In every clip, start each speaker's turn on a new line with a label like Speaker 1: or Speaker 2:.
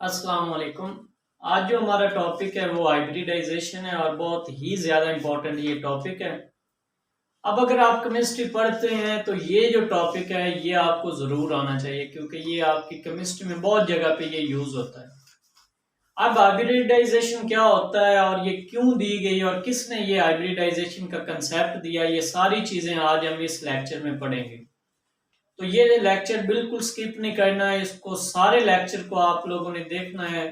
Speaker 1: अस्सलाम वालेकुम। आज जो हमारा टॉपिक है वो हाइब्रिडाइजेशन है और बहुत ही ज़्यादा इम्पोर्टेंट ये टॉपिक है। अब अगर आप केमिस्ट्री पढ़ते हैं तो ये जो टॉपिक है ये आपको ज़रूर आना चाहिए, क्योंकि ये आपकी केमिस्ट्री में बहुत जगह पे ये यूज़ होता है। अब हाइब्रिडाइजेशन क्या होता है और ये क्यों दी गई और किसने ये हाइब्रिडाइजेशन का कंसेप्ट दिया, ये सारी चीज़ें आज हम इस लेक्चर में पढ़ेंगे। तो ये लेक्चर बिल्कुल स्किप नहीं करना है, इसको सारे लेक्चर को आप लोगों ने देखना है।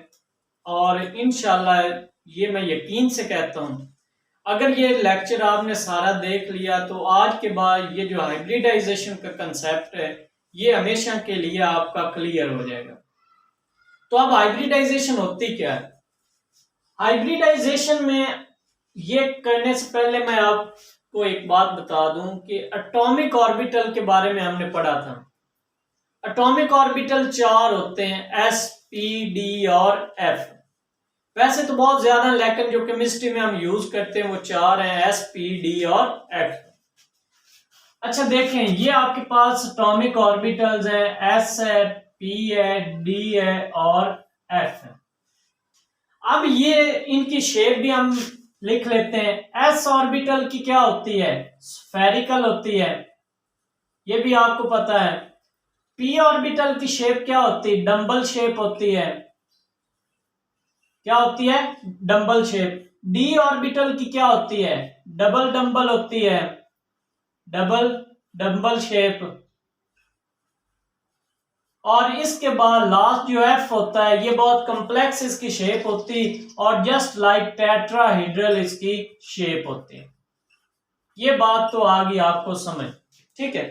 Speaker 1: और इंशाल्लाह ये मैं यकीन से कहता हूँ, अगर ये लेक्चर आपने सारा देख लिया तो आज के बाद ये जो हाइब्रिडाइजेशन का कंसेप्ट है ये हमेशा के लिए आपका क्लियर हो जाएगा। तो अब हाइब्रिडाइजेशन होती क्या है? हाइब्रिडाइजेशन में ये करने से पहले मैं आपको एक बात बता दूं कि एटॉमिक ऑर्बिटल के बारे में हमने पढ़ा था। एटॉमिक ऑर्बिटल 4 होते हैं, एस, पी, डी और एफ। वैसे तो बहुत ज्यादा, लेकिन जो केमिस्ट्री में हम यूज करते हैं वो 4 हैं, एस, पी, डी और एफ। अच्छा देखें, ये आपके पास एटॉमिक ऑर्बिटल्स हैं, एस है, पी है, डी है और एफ है। अब ये इनकी शेप भी हम लिख लेते हैं। एस ऑर्बिटल की क्या होती है? स्फेरिकल होती है, ये भी आपको पता है। पी ऑर्बिटल की शेप क्या होती है? डंबल शेप होती है। क्या होती है? Dumbbell shape. डी ऑर्बिटल की क्या होती है? डबल डंबल होती है, डबल डंबल शेप। और इसके बाद लास्ट जो एफ होता है, ये बहुत कॉम्प्लेक्स इसकी शेप होती और जस्ट लाइक टेट्राहेड्रल इसकी शेप होती है। ये बात तो आ गई आपको समझ, ठीक है।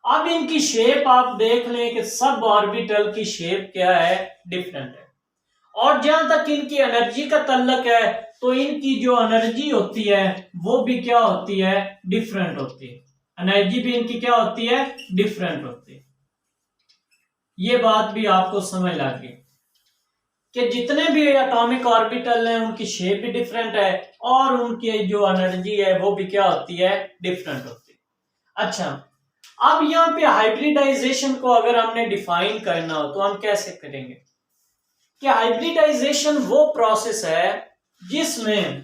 Speaker 1: अब इनकी शेप आप देख लें कि सब ऑर्बिटल की शेप क्या है? डिफरेंट है। और जहां तक इनकी एनर्जी का तल्लक है तो इनकी जो एनर्जी होती है वो भी क्या होती है? डिफरेंट होती है। एनर्जी भी इनकी क्या होती है? डिफरेंट होती है। ये बात भी आपको समझ लग गई कि जितने भी एटॉमिक ऑर्बिटल हैं उनकी शेप भी डिफरेंट है और उनकी जो एनर्जी है वो भी क्या होती है? डिफरेंट होती है। अच्छा, अब यहाँ पे हाइब्रिडाइजेशन को अगर हमने डिफाइन करना हो तो हम कैसे करेंगे कि हाइब्रिडाइजेशन वो प्रोसेस है जिसमें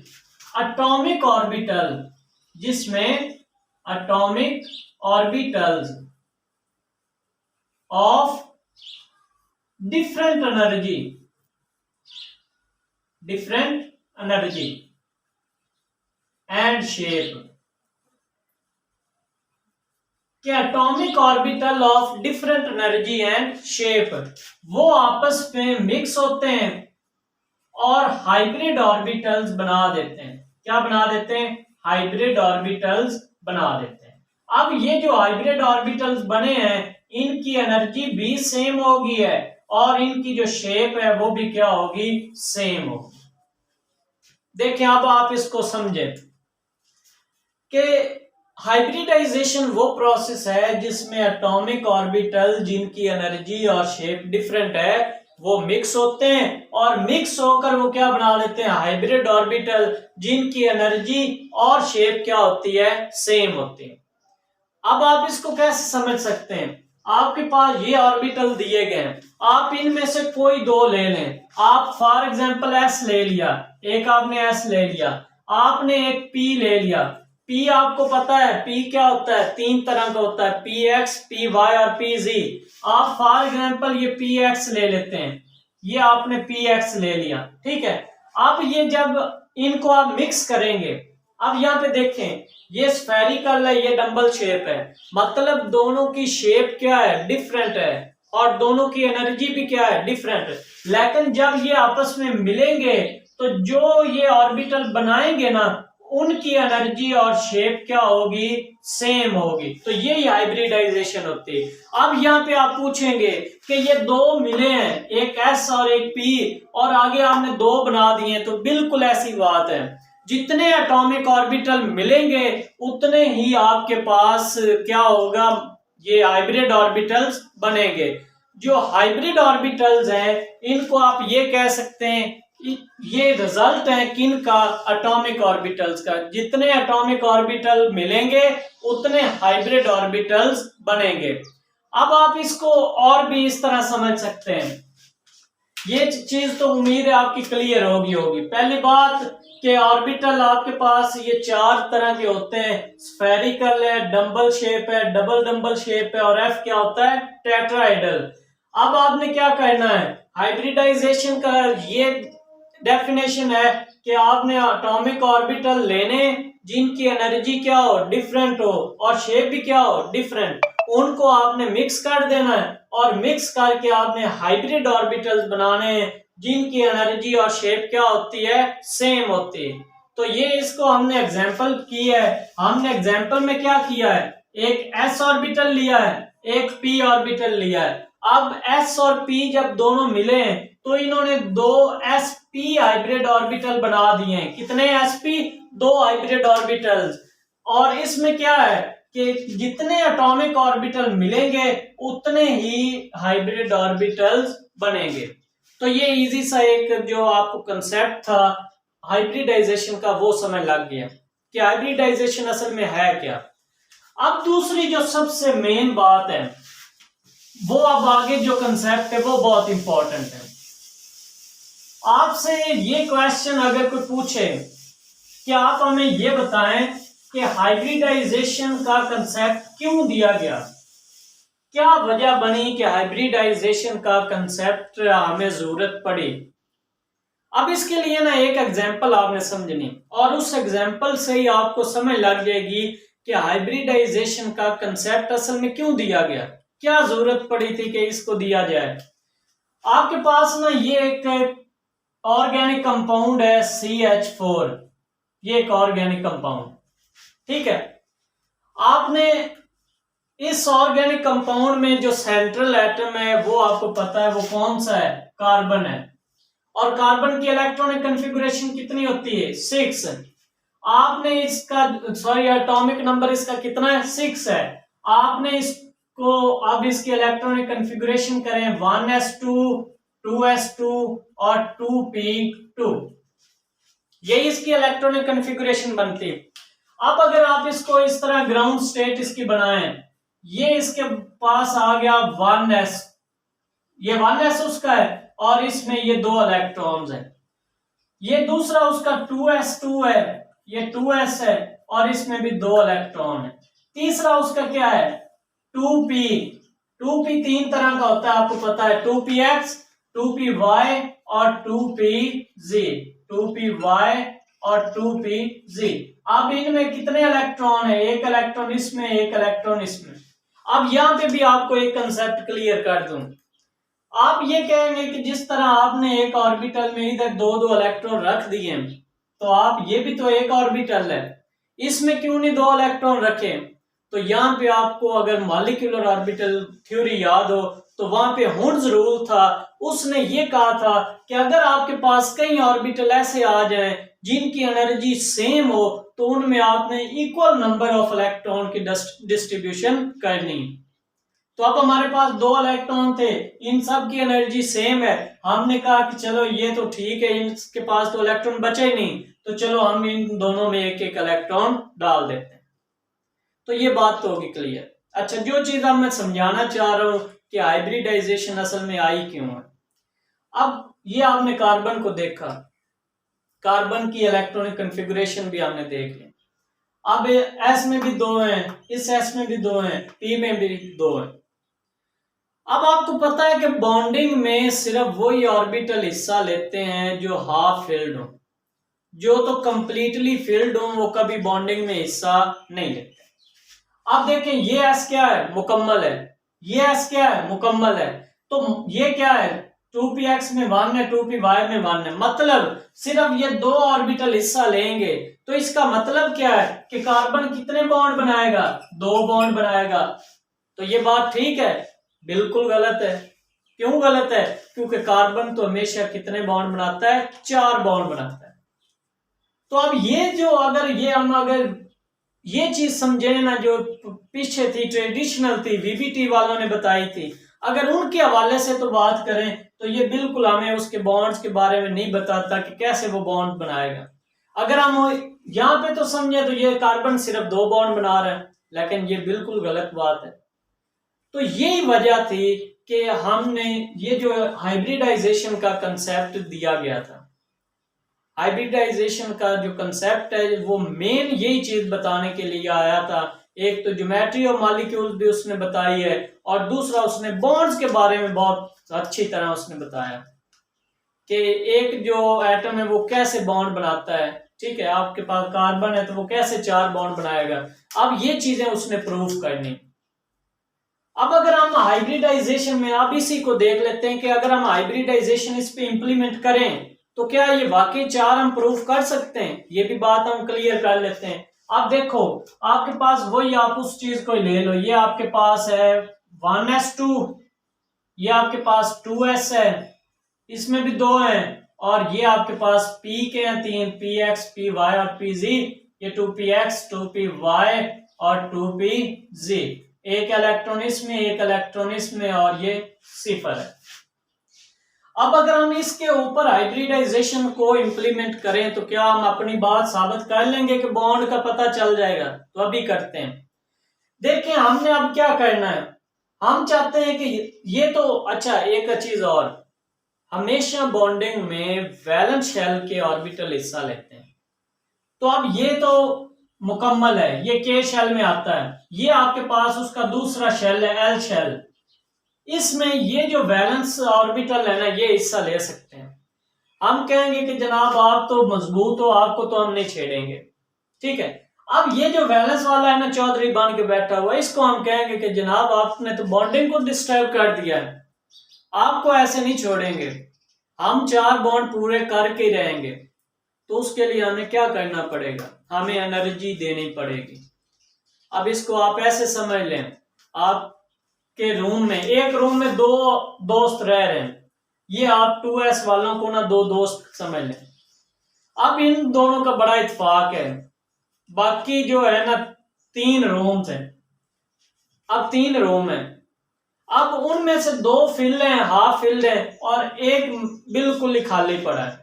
Speaker 1: atomic orbitals of different energy and shape, कि atomic orbital of different energy and shape वो आपस में मिक्स होते हैं और हाइब्रिड ऑर्बिटल्स बना देते हैं। क्या बना देते हैं? हाइब्रिड ऑर्बिटल्स बना देते हैं। अब ये जो हाइब्रिड ऑर्बिटल्स बने हैं इनकी एनर्जी भी सेम होगी है और इनकी जो शेप है वो भी क्या होगी? सेम होगी। देखें, अब आप इसको समझें कि हाइब्रिडाइजेशन वो प्रोसेस है जिसमें एटॉमिक ऑर्बिटल जिनकी एनर्जी और शेप डिफरेंट है वो मिक्स होते हैं और मिक्स होकर वो क्या बना लेते हैं? हाइब्रिड ऑर्बिटल जिनकी एनर्जी और शेप क्या होती है? सेम होती है। अब आप इसको कैसे समझ सकते हैं? आपके पास ये ऑर्बिटल दिए गए हैं, आप इनमें से कोई दो ले लें। आप फॉर एग्जांपल एस ले लिया, एक आपने एस ले लिया, आपने एक पी ले लिया। पी आपको पता है पी क्या होता है? 3 तरह का होता है, पी एक्स, पी वाई और पी जी। आप फॉर एग्जांपल ये पी एक्स ले लेते हैं, ये आपने पी एक्स ले लिया, ठीक है। अब ये जब इनको आप मिक्स करेंगे, अब यहाँ पे देखें ये स्फेरिकल है, ये डंबल शेप है, मतलब दोनों की शेप क्या है? डिफरेंट है और दोनों की एनर्जी भी क्या है? डिफरेंट है। लेकिन जब ये आपस में मिलेंगे तो जो ये ऑर्बिटल बनाएंगे ना उनकी एनर्जी और शेप क्या होगी? सेम होगी। तो ये हाइब्रिडाइजेशन होती है। अब यहाँ पे आप पूछेंगे कि ये दो मिले हैं, एक एस और एक पी, और आगे आपने दो बना दिए, तो बिल्कुल ऐसी बात है। जितने एटॉमिक ऑर्बिटल मिलेंगे उतने ही आपके पास क्या होगा? ये हाइब्रिड ऑर्बिटल्स बनेंगे। जो हाइब्रिड ऑर्बिटल्स हैं इनको आप ये कह सकते हैं ये रिजल्ट है किन का? एटॉमिक ऑर्बिटल्स का। जितने एटॉमिक ऑर्बिटल मिलेंगे उतने हाइब्रिड ऑर्बिटल्स बनेंगे। अब आप इसको और भी इस तरह समझ सकते हैं ये चीज तो उम्मीद है आपकी क्लियर होगी। पहली बात कि ऑर्बिटल आपके पास ये 4 तरह के होते हैं, स्फेरिकल है, डम्बल शेप है, डबल डम्बल शेप है, और एफ क्या होता है, टेट्राहेड्रल। अब आपने क्या करना है, हाइब्रिडाइजेशन का ये डेफिनेशन है कि आपने एटॉमिक ऑर्बिटल लेने जिनकी एनर्जी क्या हो, डिफरेंट हो, और शेप भी क्या हो, डिफरेंट, उनको आपने मिक्स कर देना है, और मिक्स करके आपने हाइब्रिड ऑर्बिटल्स बनाने हैं जिनकी एनर्जी और शेप क्या होती है, सेम होती है। तो ये इसको हमने एग्जांपल की है। हमने एग्जांपल में क्या किया है, एक s ऑर्बिटल लिया है, एक p ऑर्बिटल लिया है। अब s और p जब दोनों मिले हैं तो इन्होंने 2 sp हाइब्रिड ऑर्बिटल बना दिए हैं। कितने sp, 2 हाइब्रिड ऑर्बिटल्स। और इसमें क्या है कि जितने एटॉमिक ऑर्बिटल मिलेंगे उतने ही हाइब्रिड ऑर्बिटल्स बनेंगे। तो ये इजी सा एक जो आपको कंसेप्ट था हाइब्रिडाइजेशन का वो समझ लग गया कि हाइब्रिडाइजेशन असल में है क्या। अब दूसरी जो सबसे मेन बात है वो, अब आगे जो कंसेप्ट है वो बहुत इंपॉर्टेंट है। आपसे ये क्वेश्चन अगर कोई पूछे कि आप हमें ये बताएं कि हाइब्रिडाइजेशन का कंसेप्ट क्यों दिया गया, क्या वजह बनी कि हाइब्रिडाइजेशन का कंसेप्ट हमें जरूरत पड़ी। अब इसके लिए ना एक एग्जांपल आपने समझनी, और उस एग्जांपल से ही आपको समझ लग जाएगी कि हाइब्रिडाइजेशन का कंसेप्ट असल में क्यों दिया गया, क्या जरूरत पड़ी थी कि इसको दिया जाए। आपके पास ना ये एक ऑर्गेनिक कंपाउंड है CH4, ये एक ऑर्गेनिक कंपाउंड, ठीक है। आपने इस ऑर्गेनिक कंपाउंड में जो सेंट्रल एटम है वो आपको पता है वो कौन सा है, कार्बन है। और कार्बन की इलेक्ट्रॉनिक कॉन्फ़िगरेशन कितनी होती है, 6। आपने इसका एटॉमिक नंबर इसका कितना है, 6 है। आपने इसको अब इसकी इलेक्ट्रॉनिक कॉन्फ़िगरेशन करें 1s2 2s2 और 2p2, यही इसकी इलेक्ट्रॉनिक कॉन्फ़िगरेशन बनती है। अब अगर आप इसको इस तरह ग्राउंड स्टेट इसकी बनाएं, ये इसके पास आ गया 1s, ये 1s उसका है और इसमें ये 2 इलेक्ट्रॉन्स हैं। ये दूसरा उसका 2s2 है, ये 2s है और इसमें भी 2 इलेक्ट्रॉन है। तीसरा उसका क्या है, 2p। 2p 3 तरह का होता है आपको पता है, 2px, 2py और 2pz, 2py और 2pz। अब इनमें कितने इलेक्ट्रॉन है, एक इलेक्ट्रॉन इसमें, एक इलेक्ट्रॉन इसमें। अब यहां पे भी आपको एक कंसेप्ट क्लियर कर दूं, आप ये कहेंगे कि जिस तरह आपने एक ऑर्बिटल में इधर 2-2 इलेक्ट्रॉन रख दिए तो आप ये भी तो एक ऑर्बिटल है, इसमें क्यों नहीं 2 इलेक्ट्रॉन रखे। तो यहाँ पे आपको अगर मॉलिक्यूलर ऑर्बिटल थ्योरी याद हो तो वहां पे हुर्ट्ज रूल था, उसने ये कहा था कि अगर आपके पास कई ऑर्बिटल ऐसे आ जाएं जिनकी एनर्जी सेम हो तो उनमें आपने इक्वल नंबर ऑफ इलेक्ट्रॉन की डिस्ट्रीब्यूशन करनी। तो अब हमारे पास 2 इलेक्ट्रॉन थे, इन सब की एनर्जी सेम है, हमने कहा कि चलो ये तो ठीक है, इनके पास तो इलेक्ट्रॉन बचे ही नहीं, तो चलो हम इन दोनों में एक एक इलेक्ट्रॉन डाल देते हैं। तो ये बात तो होगी क्लियर। अच्छा, जो चीज अब मैं समझाना चाह रहा हूं कि हाइब्रिडाइजेशन असल में आई क्यों है। अब ये आपने कार्बन को देखा, कार्बन की इलेक्ट्रॉनिक कॉन्फ़िगरेशन भी हमने देख ली। अब S में भी 2 हैं, इस S में भी 2 हैं, P में भी 2 हैं। अब आपको पता है कि बॉन्डिंग में सिर्फ वही ऑर्बिटल हिस्सा लेते हैं जो हाफ फिल्ड हो, जो तो कंप्लीटली फिल्ड हो वो कभी बॉन्डिंग में हिस्सा नहीं लेते। अब देखें ये S क्या है, मुकम्मल है, ये S क्या है, मुकम्मल है। तो ये क्या है, 2px में 1 है, 2py में 1 है, मतलब सिर्फ ये 2 ऑर्बिटल हिस्सा लेंगे। तो इसका मतलब क्या है कि कार्बन कितने बॉन्ड बनाएगा, 2 बॉन्ड बनाएगा। तो ये बात ठीक है, बिल्कुल गलत है। क्यों गलत है, क्योंकि कार्बन तो हमेशा कितने बॉन्ड बनाता है, 4 बॉन्ड बनाता है। तो अब ये जो अगर ये चीज समझे ना, जो पीछे थी, ट्रेडिशनल थी, वीबीटी वालों ने बताई थी, अगर उनके हवाले से तो बात करें तो ये बिल्कुल हमें उसके बॉन्ड्स के बारे में नहीं बताता कि कैसे वो बॉन्ड बनाएगा। अगर हम यहाँ पे तो समझे तो ये कार्बन सिर्फ 2 बॉन्ड बना रहा है, लेकिन ये बिल्कुल गलत बात है। तो यही वजह थी कि हमने ये जो हाइब्रिडाइजेशन का कंसेप्ट दिया गया था, हाइब्रिडाइजेशन का जो कंसेप्ट है वो मेन यही चीज बताने के लिए आया था। एक तो ज्योमेट्री और मॉलिक्यूल्स भी उसने बताई है, और दूसरा उसने बॉन्ड्स के बारे में बहुत अच्छी तरह उसने बताया कि एक जो एटम है वो कैसे बॉन्ड बनाता है। ठीक है, आपके पास कार्बन है तो वो कैसे 4 बॉन्ड बनाएगा। अब ये चीजें उसने प्रूफ करनी। अब अगर हम हाइब्रिडाइजेशन में, अब इसी को देख लेते हैं कि अगर हम हाइब्रिडाइजेशन इस पे इंप्लीमेंट करें तो क्या ये वाकई 4 हम प्रूफ कर सकते हैं, ये भी बात हम क्लियर कर लेते हैं। अब देखो, आपके पास वही, आप उस चीज को ले लो, ये आपके पास है 1s2, ये आपके पास 2s है, इसमें भी 2 हैं, और ये आपके पास p के हैं 3, px, py और pz, ये 2px, 2py और 2pz, एक इलेक्ट्रॉन इसमें, एक इलेक्ट्रॉन इसमें, और ये 0 है। अब अगर हम इसके ऊपर हाइब्रिडाइजेशन को इंप्लीमेंट करें तो क्या हम अपनी बात साबित कर लेंगे कि बॉन्ड का पता चल जाएगा? तो अभी करते हैं। देखिए, हमने अब क्या करना है, हम चाहते हैं कि ये तो अच्छा, एक चीज और, हमेशा बॉन्डिंग में वैलेंस शेल के ऑर्बिटल हिस्सा लेते हैं। तो अब ये तो मुकम्मल है, ये के शेल में आता है, ये आपके पास उसका दूसरा शेल है एल शेल, इसमें ये जो वैलेंस ऑर्बिटल है ना, ये हिस्सा ले सकते हैं। हम कहेंगे कि जनाब आप तो मजबूत हो, आपको तो हम नहीं छेड़ेंगे। ठीक है, अब ये जो वैलेंस वाला है ना, चौधरी बन के बैठा हुआ, इसको हम कहेंगे कि जनाब आपने तो बॉन्डिंग को डिस्टर्ब कर दिया है, आपको ऐसे नहीं छोड़ेंगे, हम 4 बॉन्ड पूरे करके ही रहेंगे। तो उसके लिए हमें क्या करना पड़ेगा, हमें एनर्जी देनी पड़ेगी। अब इसको आप ऐसे समझ लें, आप के रूम में, एक रूम में 2 दोस्त रह रहे हैं, ये आप 2s वालों को ना 2 दोस्त समझ लें। अब इन दोनों का बड़ा इत्तेफाक है, बाकी जो है ना 3 रूम्स हैं, अब 3 रूम है, अब उनमें से 2 फिल्ड हैं, हाफ फिल्ड है, और एक बिल्कुल ही खाली पड़ा है।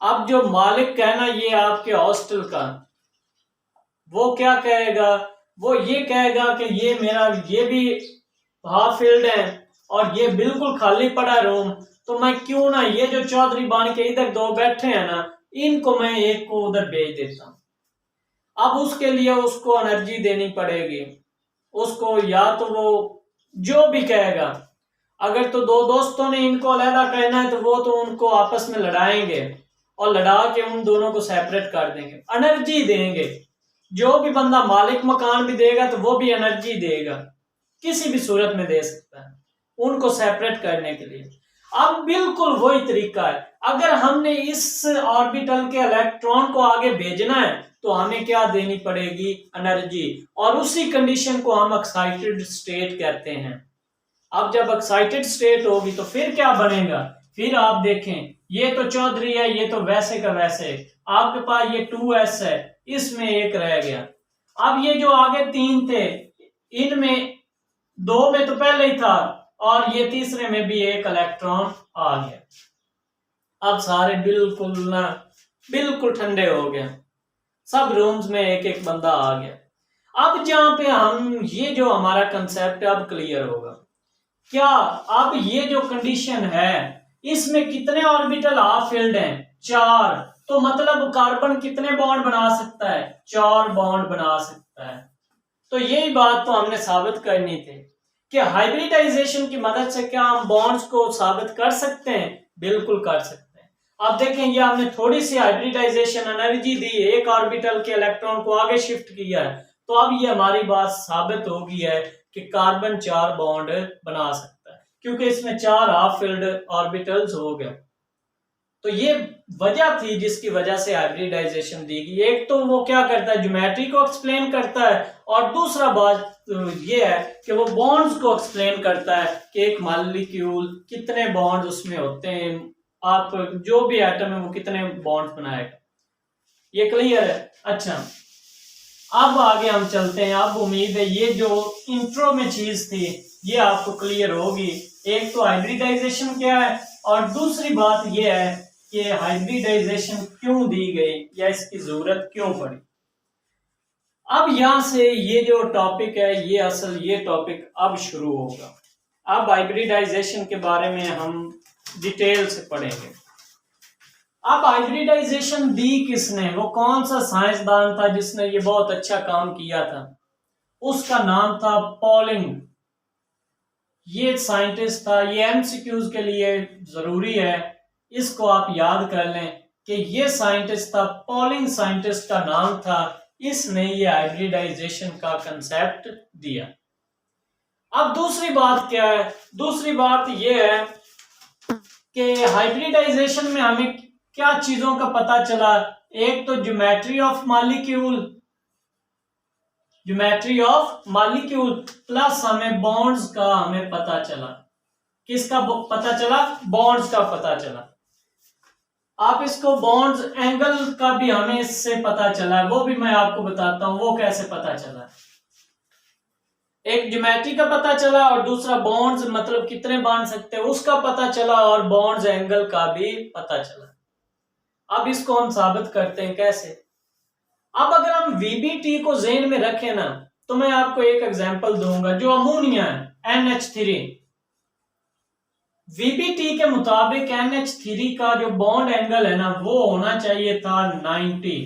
Speaker 1: अब जो मालिक है ना ये आपके हॉस्टल का, वो क्या कहेगा, वो ये कहेगा कि ये मेरा, ये भी हाफ फील्ड है और ये बिल्कुल खाली पड़ा रूम, तो मैं क्यों ना ये जो चौधरी बान के इधर 2 बैठे हैं ना, इनको मैं एक को उधर भेज देता हूं। अब उसके लिए उसको एनर्जी देनी पड़ेगी, उसको या तो वो जो भी कहेगा, अगर तो 2 दोस्तों ने इनको अलहदा करना है तो वो तो उनको आपस में लड़ाएंगे और लड़ा के उन दोनों को सेपरेट कर देंगे, एनर्जी देंगे। जो भी बंदा मालिक मकान भी देगा तो वो भी एनर्जी देगा, किसी भी सूरत में दे सकता है उनको सेपरेट करने के लिए। अब बिल्कुल वही तरीका है, अगर हमने इस ऑर्बिटल के इलेक्ट्रॉन को आगे भेजना है तो हमें क्या देनी पड़ेगी, एनर्जी, और उसी कंडीशन को हम एक्साइटेड स्टेट कहते हैं। अब जब एक्साइटेड स्टेट होगी तो फिर क्या बनेगा, फिर आप देखें, ये तो चौधरी है, ये तो वैसे का वैसे, आपके पास ये 2s है, इसमें एक रह गया। अब ये जो आगे 3 थे, इनमें 2 में तो पहले ही था, और ये तीसरे में भी एक इलेक्ट्रॉन आ गया। अब सारे बिल्कुल ना, बिल्कुल ठंडे हो गए, सब रूम्स में एक एक बंदा आ गया। अब जहां पे हम, ये जो हमारा कंसेप्ट है अब क्लियर होगा। क्या अब ये जो कंडीशन है, इसमें कितने ऑर्बिटल हाफ फील्ड हैं, 4, तो मतलब कार्बन कितने बॉन्ड बना सकता है, 4 बॉन्ड बना सकता है। तो यही बात तो हमने साबित करनी थी कि हाइब्रिडाइजेशन की मदद से क्या हम बॉन्ड्स को साबित कर सकते हैं, बिल्कुल कर सकते हैं। अब देखें, ये हमने थोड़ी सी हाइब्रिडाइजेशन एनर्जी दी, एक ऑर्बिटल के इलेक्ट्रॉन को आगे शिफ्ट किया है, तो अब ये हमारी बात साबित हो गई है कि कार्बन 4 बॉन्ड बना सकता है, क्योंकि इसमें 4 हाफ फील्ड ऑर्बिटल्स हो गए। तो ये वजह थी जिसकी वजह से हाइब्रिडाइजेशन दी गई। एक तो वो क्या करता है, ज्योमेट्री को एक्सप्लेन करता है, और दूसरा बात ये है कि वो बॉन्ड्स को एक्सप्लेन करता है कि एक मॉलिक्यूल कितने बॉन्ड्स उसमें होते हैं, आप जो भी एटम है वो कितने बॉन्ड्स बनाएगा। ये क्लियर है? अच्छा, अब आगे हम चलते हैं। अब उम्मीद है ये जो इंट्रो में चीज थी ये आपको क्लियर होगी। एक तो हाइब्रिडाइजेशन क्या है, और दूसरी बात ये है कि हाइब्रिडाइजेशन क्यों दी गई या इसकी जरूरत क्यों पड़ी। अब यहां से ये जो टॉपिक है, ये असल ये टॉपिक अब शुरू होगा। अब हाइब्रिडाइजेशन के बारे में हम डिटेल से पढ़ेंगे। अब हाइब्रिडाइजेशन दी किसने, वो कौन सा साइंसदान था जिसने ये बहुत अच्छा काम किया था? उसका नाम था पॉलिंग। ये साइंटिस्ट था, ये एमसीक्यूज के लिए जरूरी है, इसको आप याद कर लें कि ये साइंटिस्ट था, पॉलिंग साइंटिस्ट का नाम था, इसने ये हाइब्रिडाइजेशन का कंसेप्ट दिया। अब दूसरी बात क्या है? दूसरी बात ये है कि हाइब्रिडाइजेशन में हमें क्या चीजों का पता चला? एक तो geometry of molecule, geometry of molecule plus हमें बॉन्ड्स का हमें पता चला। किसका पता चला? बॉन्ड्स का पता चला। आप इसको बॉन्ड्स एंगल का भी हमें इससे पता चला है, वो भी मैं आपको बताता हूं वो कैसे पता चला। एक ज्योमेट्री का पता चला और दूसरा बॉन्ड्स मतलब कितने बांध सकते हैं उसका पता चला, और बॉन्ड्स एंगल का भी पता चला। अब इसको हम साबित करते हैं कैसे। अब अगर हम VBT को ज़हन में रखें ना, तो मैं आपको एक एग्जांपल दूंगा। जो अमोनिया है NH3, VBT के मुताबिक NH3 का जो बॉन्ड एंगल है ना वो होना चाहिए था 90।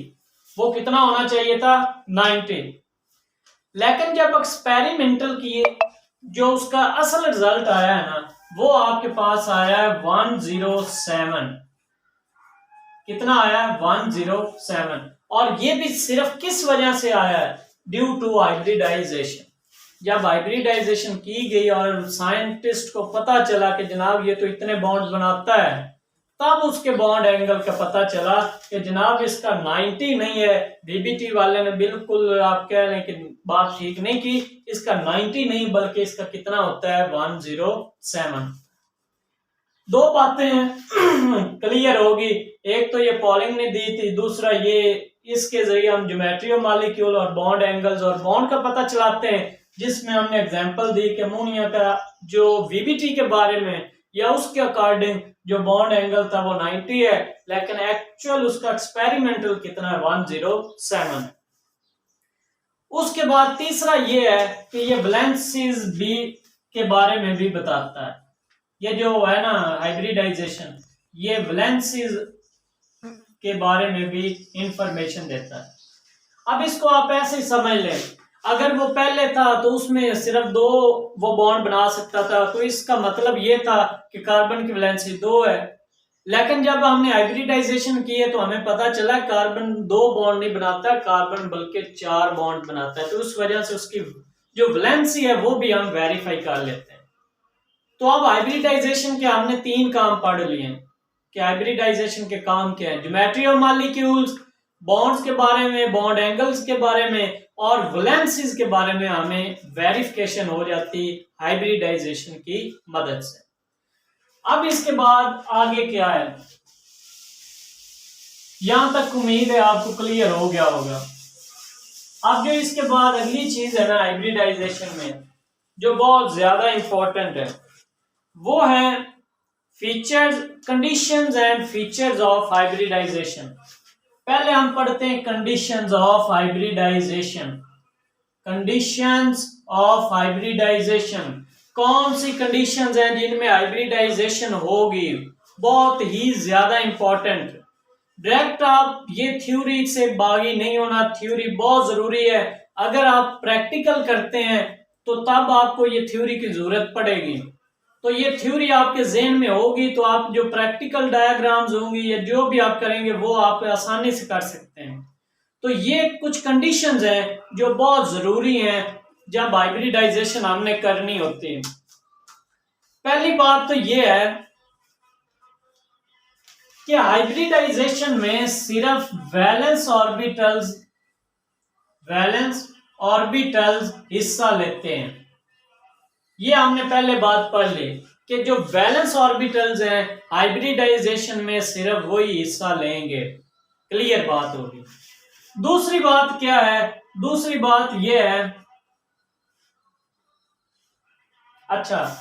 Speaker 1: वो कितना होना चाहिए था? 90। लेकिन जब एक्सपेरिमेंटल किए, जो उसका असल रिजल्ट आया है ना वो आपके पास आया है 107। कितना आया है? 107। और ये भी सिर्फ किस वजह से आया है? Due to hybridization. जब हाइब्रिडाइजेशन की गई और साइंटिस्ट को पता चला कि जनाब ये तो इतने बॉन्ड बनाता है, तब उसके बॉन्ड एंगल का पता चला कि जनाब इसका 90 नहीं है। VBT वाले ने बिल्कुल आप कह लें कि बात ठीक नहीं की, इसका 90 नहीं बल्कि इसका कितना होता है? 107। दो बातें क्लियर होगी, एक तो ये पॉलिंग ने दी थी, दूसरा ये इसके जरिए हम ज्योमेट्री ऑफ मॉलिक्यूल और बॉन्ड एंगल्स और बॉन्ड का पता चलाते हैं, जिसमें हमने एग्जांपल दी कि अमोनिया का जो VBT के बारे में या उसके अकॉर्डिंग जो बॉन्ड एंगल था वो 90 है, लेकिन एक्चुअल उसका एक्सपेरिमेंटल कितना है? 107। उसके बाद तीसरा ये है कि ये वैलेंसीज भी के बारे में भी बताता है। ये जो है ना हाइब्रिडाइजेशन, ये वैलेंसीज के बारे में भी इंफॉर्मेशन देता है। अब इसको आप ऐसे ही समझ लें, अगर वो पहले था तो उसमें सिर्फ 2 वो बॉन्ड बना सकता था, तो इसका मतलब ये था कि कार्बन की वैलेंसी 2 है। लेकिन जब हमने हाइब्रिडाइजेशन की है तो हमें पता चला कार्बन 2 बॉन्ड नहीं बनाता, कार्बन बल्कि 4 बॉन्ड बनाता है। तो उस वजह से उसकी जो वैलेंसी है वो भी हम वेरीफाई कर लेते हैं। तो अब हाइब्रिडाइजेशन के हमने 3 काम पढ़ लिए हैं कि हाइब्रिडाइजेशन के काम क्या है। ज्योमेट्री ऑफ मॉलिक्यूल्स, बॉन्ड्स के बारे में, बॉन्ड एंगल्स के बारे में और वैलेंसीज के बारे में हमें वेरिफिकेशन हो जाती हाइब्रिडाइजेशन की मदद से। अब इसके बाद आगे क्या है, यहां तक उम्मीद है आपको क्लियर हो गया होगा। अब जो इसके बाद अगली चीज है ना हाइब्रिडाइजेशन में जो बहुत ज्यादा इंपॉर्टेंट है, वो है features, conditions and features of hybridization. पहले हम पढ़ते हैं conditions of hybridization. Conditions of hybridization, कौन सी कंडीशंस हैं जिनमें हाइब्रिडाइजेशन होगी? बहुत ही ज्यादा इंपॉर्टेंट। डायरेक्ट आप ये थ्योरी से बागी नहीं होना, थ्योरी बहुत जरूरी है। अगर आप प्रैक्टिकल करते हैं तो तब आपको ये थ्योरी की जरूरत पड़ेगी। तो ये थ्योरी आपके ज़हन में होगी तो आप जो प्रैक्टिकल डायग्राम्स होंगी या जो भी आप करेंगे वो आप आसानी से कर सकते हैं। तो ये कुछ कंडीशंस हैं जो बहुत जरूरी हैं जब हाइब्रिडाइजेशन हमने करनी होती है। पहली बात तो ये है कि हाइब्रिडाइजेशन में सिर्फ वैलेंस ऑर्बिटल्स हिस्सा लेते हैं। ये हमने पहले बात पढ़ ली कि जो वैलेंस ऑर्बिटल्स हैं हाइब्रिडाइजेशन में सिर्फ वही हिस्सा लेंगे। क्लियर बात होगी। दूसरी बात क्या है? दूसरी बात यह है, अच्छा,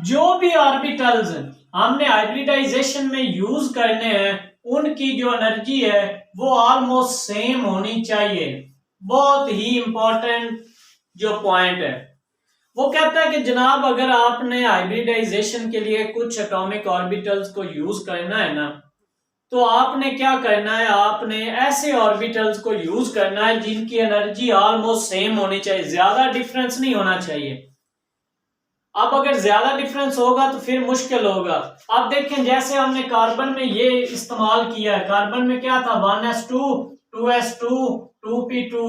Speaker 1: जो भी ऑर्बिटल्स हमने हाइब्रिडाइजेशन में यूज करने हैं उनकी जो एनर्जी है वो ऑलमोस्ट सेम होनी चाहिए। बहुत ही इंपॉर्टेंट जो पॉइंट है। वो कहता है कि जनाब अगर आपने हाइब्रिडाइजेशन के लिए कुछ एटॉमिक ऑर्बिटल्स को यूज करना है ना, तो आपने क्या करना है, आपने ऐसे ऑर्बिटल्स को यूज करना है जिनकी एनर्जी ऑलमोस्ट सेम होनी चाहिए, ज्यादा डिफरेंस नहीं होना चाहिए। अब अगर ज्यादा डिफरेंस होगा तो फिर मुश्किल होगा। अब देखें जैसे हमने कार्बन में ये इस्तेमाल किया है, कार्बन में क्या था 1s2 2s2 2p2।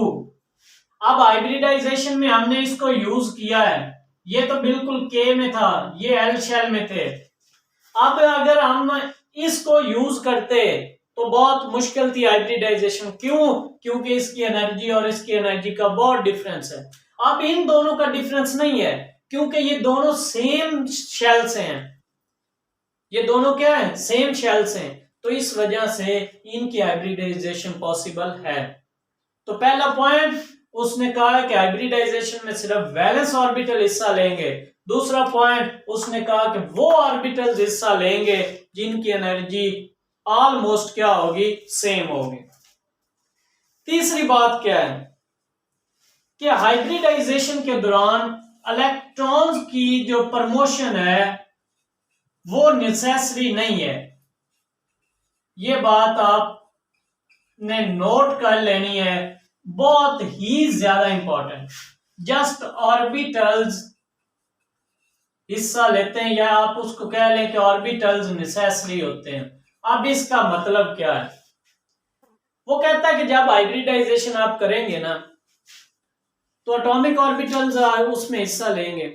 Speaker 1: अब हाइब्रिडाइजेशन में हमने इसको यूज किया है, ये तो बिल्कुल के में था, ये एल शेल में थे। अब अगर हम इसको यूज करते तो बहुत मुश्किल थी हाइब्रिडाइजेशन। क्यों? क्योंकि इसकी एनर्जी और इसकी एनर्जी का बहुत डिफरेंस है। अब इन दोनों का डिफरेंस नहीं है क्योंकि ये दोनों सेम शेल से हैं, ये दोनों क्या है, सेम शेल से हैं, तो इस वजह से इनकी हाइब्रिडाइजेशन पॉसिबल है। तो पहला पॉइंट उसने कहा कि हाइब्रिडाइजेशन में सिर्फ वैलेंस ऑर्बिटल हिस्सा लेंगे। दूसरा पॉइंट उसने कहा कि वो ऑर्बिटल्स हिस्सा लेंगे जिनकी एनर्जी ऑलमोस्ट क्या होगी, सेम होगी। तीसरी बात क्या है कि हाइब्रिडाइजेशन के दौरान इलेक्ट्रॉन्स की जो प्रमोशन है वो नेसेसरी नहीं है। ये बात आपने नोट कर लेनी है, बहुत ही ज्यादा इंपॉर्टेंट। जस्ट ऑर्बिटल्स हिस्सा लेते हैं, या आप उसको कह लें कि ऑर्बिटल्स नेसेसरी होते हैं। अब इसका मतलब क्या है? वो कहता है कि जब हाइब्रिडाइजेशन आप करेंगे ना, तो एटॉमिक ऑर्बिटल्स उसमें हिस्सा लेंगे।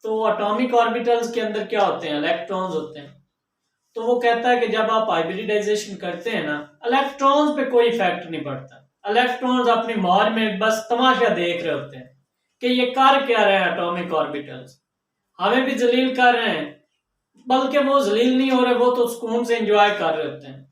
Speaker 1: तो एटॉमिक ऑर्बिटल्स के अंदर क्या होते हैं, इलेक्ट्रॉन्स होते हैं। तो वो कहता है कि जब आप हाइब्रिडाइजेशन करते हैं ना, इलेक्ट्रॉन्स पे कोई इफेक्ट नहीं पड़ता। इलेक्ट्रॉन्स अपनी मौज में बस तमाशा देख रहे होते हैं कि ये कर क्या रहे हैं एटॉमिक ऑर्बिटल्स, हमें भी जलील कर रहे हैं, बल्कि वो जलील नहीं हो रहे, वो तो सुकून से एंजॉय कर रहे होते हैं।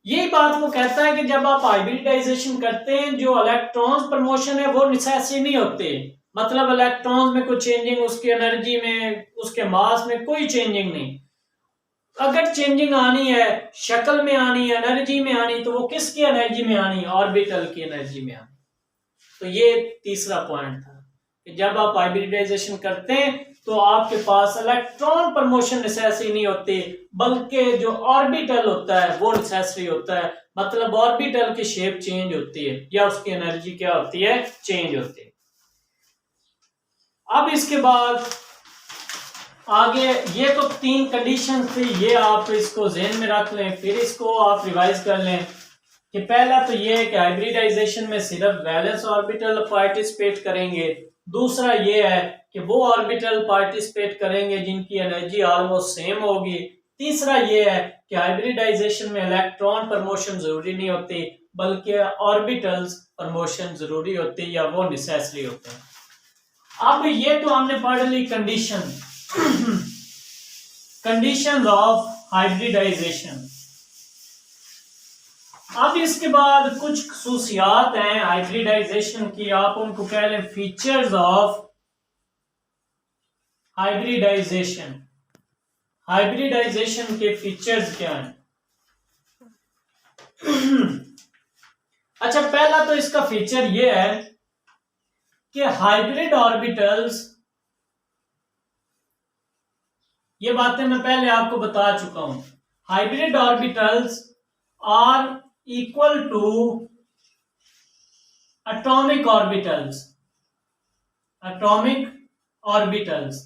Speaker 1: यही बात वो कहता है कि जब आप हाइब्रिडाइजेशन करते हैं, जो इलेक्ट्रॉन्स प्रमोशन है वो नेसेसरी नहीं होती। मतलब इलेक्ट्रॉन्स में कोई चेंजिंग, उसकी एनर्जी में, उसके मास में कोई चेंजिंग नहीं। अगर चेंजिंग आनी है, शक्ल में आनी है, एनर्जी में आनी, तो वो किसकी एनर्जी में आनी है, ऑर्बिटल की एनर्जी में आनी। तो ये तीसरा पॉइंट था कि जब आप हाइब्रिडाइजेशन करते हैं तो आपके पास इलेक्ट्रॉन प्रमोशन नेसेसरी नहीं होती, बल्कि जो ऑर्बिटल होता है वो नेसेसरी होता है। मतलब ऑर्बिटल की शेप चेंज होती है या उसकी एनर्जी क्या होती है, चेंज होती है। अब इसके बाद आगे ये तो 3 कंडीशन थी, ये आप इसको ज़हन में रख लें, फिर इसको आप रिवाइज कर लें कि पहला तो ये है कि हाइब्रिडाइजेशन में सिर्फ वैलेंस ऑर्बिटल पार्टिसिपेट करेंगे। दूसरा ये है कि वो ऑर्बिटल पार्टिसिपेट करेंगे जिनकी एनर्जी ऑलमोस्ट सेम होगी। तीसरा ये है कि हाइब्रिडाइजेशन में इलेक्ट्रॉन प्रमोशन जरूरी नहीं होती, बल्कि ऑर्बिटल्स प्रमोशन जरूरी होती है या वो नेसेसरी होते हैं। अब ये तो हमने पढ़ ली कंडीशन कंडीशन ऑफ हाइब्रिडाइजेशन। अब इसके बाद कुछ खसूसियात हैं हाइब्रिडाइजेशन की, आप उनको कह लें फीचर्स ऑफ हाइब्रिडाइजेशन। हाइब्रिडाइजेशन के फीचर्स क्या हैं? अच्छा, पहला तो इसका फीचर ये है कि हाइब्रिड ऑर्बिटल्स, ये बातें मैं पहले आपको बता चुका हूं, hybrid orbitals are equal to atomic orbitals. Atomic orbitals,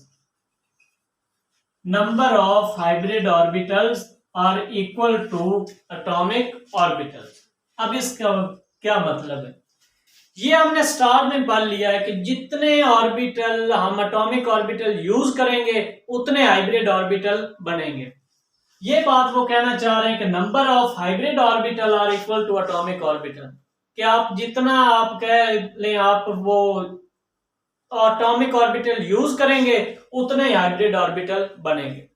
Speaker 1: number of hybrid orbitals are equal to atomic orbitals. अब इसका क्या मतलब है? ये हमने स्टार में पढ़ लिया है कि जितने ऑर्बिटल हम एटॉमिक ऑर्बिटल यूज करेंगे उतने हाइब्रिड ऑर्बिटल बनेंगे। ये बात वो कहना चाह रहे हैं कि number of hybrid orbital are equal to atomic orbital, कि आप जितना आप कह लें आप वो एटॉमिक ऑर्बिटल यूज करेंगे उतने हाइब्रिड ऑर्बिटल बनेंगे।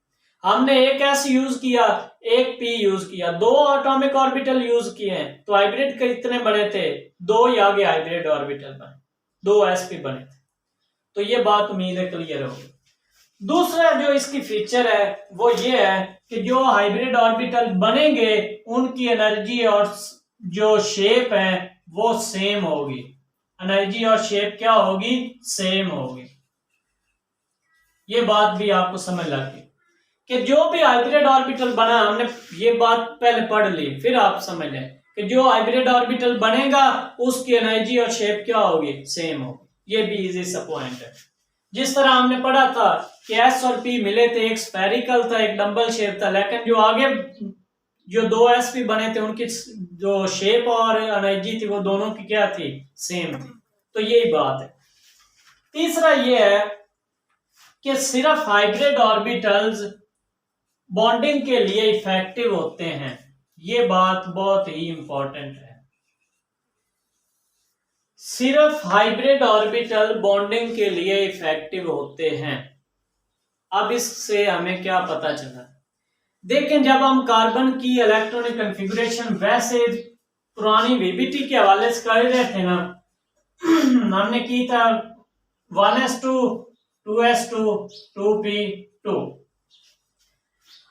Speaker 1: हमने एक एस यूज किया, एक पी यूज किया, 2 एटॉमिक ऑर्बिटल यूज किए हैं, तो हाइब्रिड कितने बने थे, 2 ही आगे हाइब्रिड ऑर्बिटल बने, 2 sp बने थे। तो ये बात उम्मीद है क्लियर होगी। दूसरा जो इसकी फीचर है वो ये है कि जो हाइब्रिड ऑर्बिटल बनेंगे उनकी एनर्जी और जो शेप है वो सेम होगी। एनर्जी और शेप क्या होगी, सेम होगी। ये बात भी आपको समझ लगी कि जो भी हाइब्रिड ऑर्बिटल बना, हमने ये बात पहले पढ़ ली, फिर आप समझ लें कि जो हाइब्रिड ऑर्बिटल बनेगा उसकी एनर्जी और शेप क्या होगी, सेम होगी। ये भी इजी सा पॉइंट है। जिस तरह हमने पढ़ा था कि एस और पी मिले थे, एक स्फेरिकल था एक डंबल शेप था, लेकिन जो आगे जो दो एस पी बने थे उनकी जो शेप और एनर्जी थी वो दोनों की क्या थी, सेम थी। तो यही बात है। तीसरा ये है कि सिर्फ हाइब्रिड ऑर्बिटल्स बॉन्डिंग के लिए इफेक्टिव होते हैं। ये बात बहुत ही इंपॉर्टेंट है। सिर्फ हाइब्रिड ऑर्बिटल बॉन्डिंग के लिए इफेक्टिव होते हैं। अब इससे हमें क्या पता चला, देखें जब हम कार्बन की इलेक्ट्रॉनिक कॉन्फ़िगरेशन वैसे पुरानी वीबीटी के हवाले से कर रहे थे ना, हमने की था 1s2 2s2 2p2।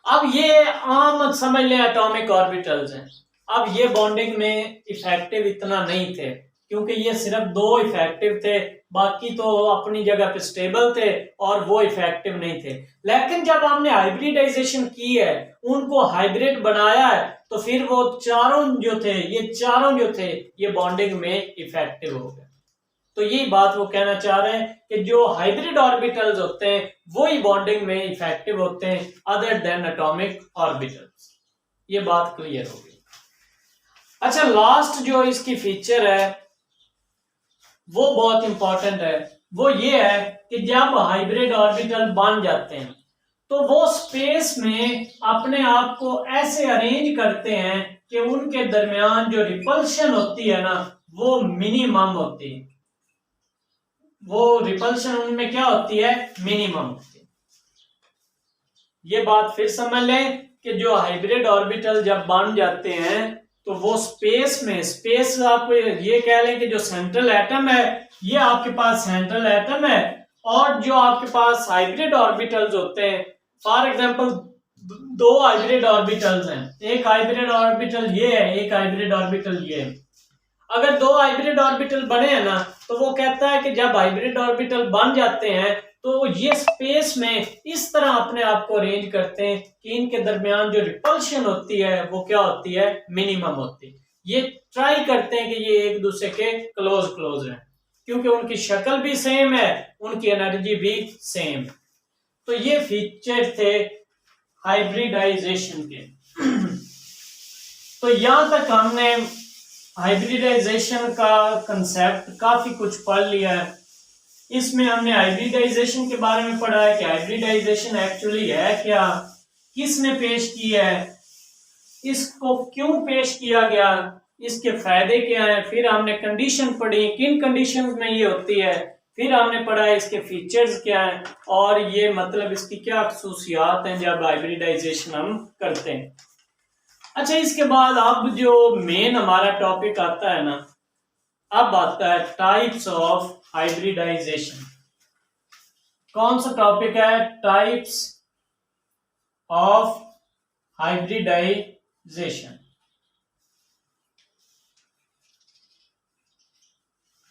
Speaker 1: अब ये आम समझ लें एटॉमिक ऑर्बिटल्स हैं। अब ये बॉन्डिंग में इफेक्टिव इतना नहीं थे, क्योंकि ये सिर्फ दो इफेक्टिव थे, बाकी तो अपनी जगह पे स्टेबल थे और वो इफेक्टिव नहीं थे। लेकिन जब हमने हाइब्रिडाइजेशन की है, उनको हाइब्रिड बनाया है, तो फिर वो चारों जो थे ये बॉन्डिंग में इफेक्टिव हो गए। तो यही बात वो कहना चाह रहे हैं कि जो हाइब्रिड ऑर्बिटल्स होते हैं वही बॉन्डिंग में इफेक्टिव होते हैं अदर देन एटॉमिक ऑर्बिटल्स। ये बात क्लियर हो गई। अच्छा, लास्ट जो इसकी फीचर है वो बहुत इंपॉर्टेंट है। वो ये है कि जब हाइब्रिड ऑर्बिटल बन जाते हैं तो वो स्पेस में अपने आप को ऐसे अरेंज करते हैं कि उनके दरमियान जो रिपल्शन होती है ना वो मिनिमम होती है। वो रिपल्शन उनमें क्या होती है, मिनिमम होती है। ये बात फिर समझ लें कि जो हाइब्रिड ऑर्बिटल जब बन जाते हैं तो वो स्पेस आप ये कह लें कि जो सेंट्रल एटम है ये आपके पास सेंट्रल एटम है, और जो आपके पास हाइब्रिड ऑर्बिटल्स होते हैं, फॉर एग्जांपल दो हाइब्रिड ऑर्बिटल्स हैं, एक हाइब्रिड ऑर्बिटल ये है, एक हाइब्रिड ऑर्बिटल ये है। अगर दो हाइब्रिड ऑर्बिटल बने हैं ना तो वो कहता है कि जब हाइब्रिड ऑर्बिटल बन जाते हैं तो ये स्पेस में इस तरह अपने आप को अरेंज करते हैं कि इनके दरमियान जो रिपल्शन होती है वो क्या होती है, मिनिमम होती है। ये ट्राई करते हैं कि ये एक दूसरे के क्लोज हैं, क्योंकि उनकी शक्ल भी सेम है, उनकी एनर्जी भी सेम है। तो ये फीचर थे हाइब्रिडाइजेशन के। तो यहां तक हमने हाइब्रिडाइजेशन का कंसेप्ट काफी कुछ पढ़ लिया है। इसमें हमने हाइब्रिडाइजेशन के बारे में पढ़ा है कि हाइब्रिडाइजेशन एक्चुअली है क्या, किसने पेश किया है, इसको क्यों पेश किया गया, इसके फायदे क्या हैं। फिर हमने कंडीशन पढ़ी, किन कंडीशंस में ये होती है। फिर हमने पढ़ा है इसके फीचर्स क्या हैं और ये मतलब इसकी क्या खसूसियात हैं जब हाइब्रिडाइजेशन हम करते हैं। अच्छा, इसके बाद अब जो मेन हमारा टॉपिक आता है ना, अब आता है टाइप्स ऑफ हाइब्रिडाइजेशन। कौन सा टॉपिक है, टाइप्स ऑफ हाइब्रिडाइजेशन।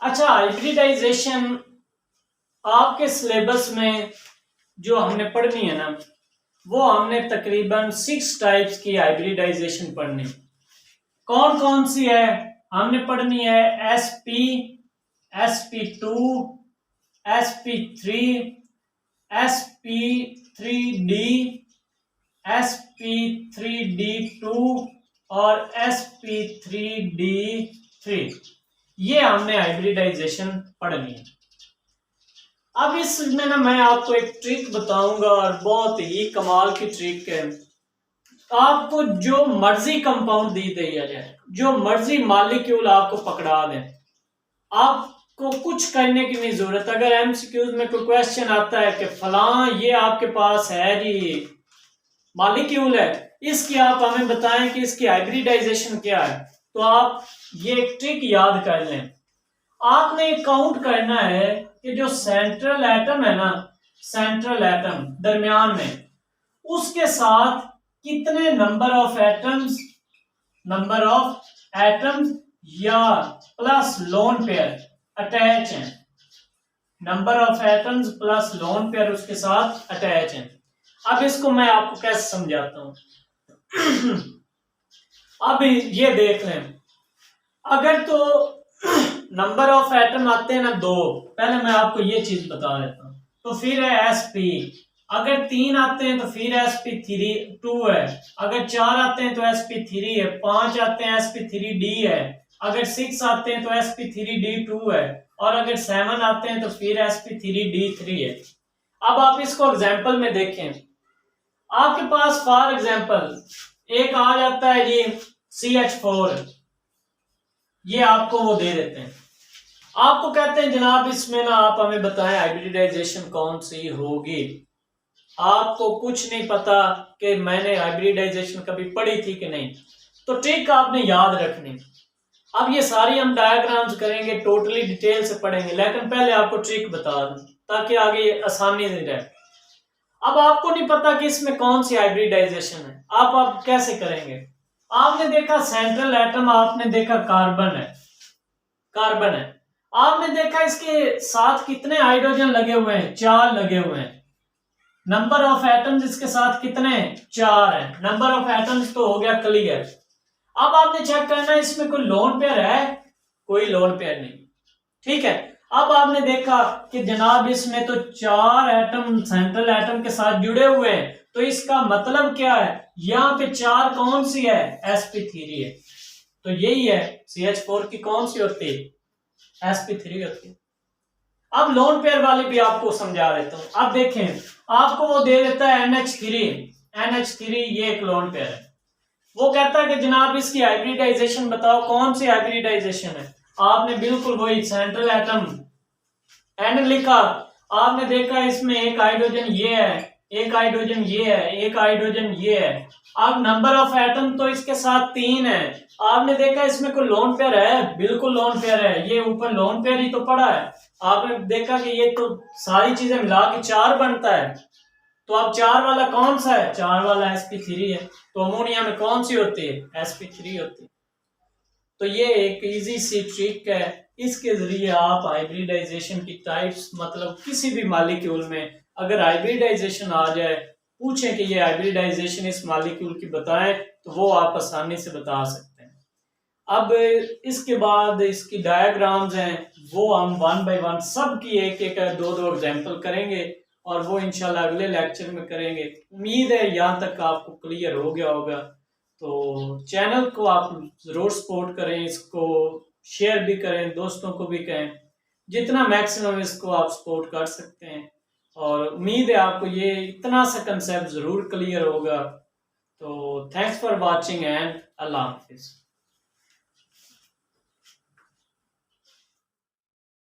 Speaker 1: अच्छा, हाइब्रिडाइजेशन आपके सिलेबस में जो हमने पढ़नी है ना, वो हमने तकरीबन 6 टाइप्स की हाइब्रिडाइजेशन पढ़नी। कौन कौन सी है, हमने पढ़नी है sp, sp2, sp3, sp3d, sp3d2 और sp3d3। ये हमने हाइब्रिडाइजेशन पढ़नी है। अब इसमें ना मैं आपको एक ट्रिक बताऊंगा और बहुत ही कमाल की ट्रिक है। आपको जो मर्जी कंपाउंड दे दिया जाए, जो मर्जी मॉलिक्यूल आपको पकड़ा दें, आपको कुछ करने की नहीं जरूरत। अगर एमसीक्यूज में कोई क्वेश्चन आता है कि फलां ये आपके पास है जी मॉलिक्यूल है, इसकी आप हमें बताएं कि इसकी हाइब्रिडाइजेशन क्या है, तो आप ये एक ट्रिक याद कर लें। आपने काउंट करना है कि जो सेंट्रल एटम है ना, सेंट्रल एटम दरमियान में, उसके साथ कितने नंबर ऑफ एटम्स या प्लस लोन पेयर अटैच हैं। Number of atoms plus lone pair उसके साथ अटैच है। अब इसको मैं आपको कैसे समझाता हूं। अब ये देख लें, अगर तो नंबर ऑफ एटम आते हैं ना दो, पहले मैं आपको ये चीज बता देता हूं। तो फिर है sp, अगर 3 आते हैं तो फिर sp3 2 है, अगर 4 आते हैं तो sp3 है, 5 आते हैं sp3d है, अगर 6 आते हैं तो sp3d2 है, और अगर 7 आते हैं तो फिर sp3d3 है। अब आप इसको एग्जाम्पल में देखें, आपके पास फॉर एग्जाम्पल एक आ जाता है जी CH4, ये आपको वो दे देते हैं, आपको कहते हैं जनाब इसमें ना आप हमें बताएं हाइब्रिडाइजेशन कौन सी होगी। आपको कुछ नहीं पता कि मैंने हाइब्रिडाइजेशन कभी पढ़ी थी कि नहीं, तो ट्रिक आपने याद रखनी। अब ये सारी हम डायग्राम्स करेंगे, टोटली डिटेल से पढ़ेंगे, लेकिन पहले आपको ट्रिक बता दूं ताकि आगे आसानी से रहे। अब आपको नहीं पता कि इसमें कौन सी हाइब्रिडाइजेशन है, आप कैसे करेंगे। आपने देखा सेंट्रल एटम, आपने देखा कार्बन है, कार्बन है, आपने देखा इसके साथ कितने हाइड्रोजन लगे हुए हैं, 4 लगे हुए हैं। नंबर ऑफ एटम्स इसके साथ कितने, 4 है। नंबर ऑफ एटम्स तो हो गया क्लियर। अब आपने चेक करना है इसमें कोई लोन पेयर है, कोई लोन पेयर नहीं, ठीक है। अब आपने देखा कि जनाब इसमें तो 4 एटम सेंट्रल एटम के साथ जुड़े हुए हैं, तो इसका मतलब क्या है, यहाँ पे 4 कौन सी है, sp3 है, तो यही है CH4 की कौन सी होती है, sp3 होती है। अब लोन पेयर वाली भी आपको समझा देता हूं। अब देखें, आपको वो दे देता है NH3 ये एक लोन पेयर है, वो कहता है कि जनाब इसकी हाइब्रिडाइजेशन बताओ, कौन सी हाइब्रिडाइजेशन है। आपने बिल्कुल वही सेंट्रल एटम N लिखा, आपने देखा इसमें एक हाइड्रोजन ये है, एक हाइड्रोजन ये है, एक हाइड्रोजन ये है। अब नंबर ऑफ एटम तो इसके साथ 3 है, आपने देखा इसमें कोई लोन पेयर है, बिल्कुल लोन पेयर है, ये ऊपर लोन पेयर ही तो पड़ा है। आपने देखा कि ये तो सारी चीजें मिला के 4 बनता है, तो अब 4 वाला कौन सा है, 4 वाला sp3 है, तो अमोनिया में कौन सी होती है, sp3 होती है। तो ये एक इजी सी ट्रिक है, इसके जरिए आप हाइब्रिडाइजेशन की टाइप्स, मतलब किसी भी मॉलिक्यूल में अगर हाइब्रिडाइजेशन आ जाए, पूछें कि ये हाइब्रिडाइजेशन इस मॉलिक्यूल की बताएं, तो वो आप आसानी से बता सकते हैं। अब इसके बाद इसकी डायग्राम्स हैं, वो हम 1 बाय 1 सब की एक एक 2-2 एग्जाम्पल करेंगे, और वो इंशाल्लाह अगले लेक्चर में करेंगे। उम्मीद है यहाँ तक आपको क्लियर हो गया होगा। तो चैनल को आप जरूर सपोर्ट करें, इसको शेयर भी करें, दोस्तों को भी कहें, जितना मैक्सिमम इसको आप सपोर्ट कर सकते हैं। और उम्मीद है आपको ये इतना सा कंसेप्ट जरूर क्लियर होगा। तो thanks for watching and Allah Hafiz.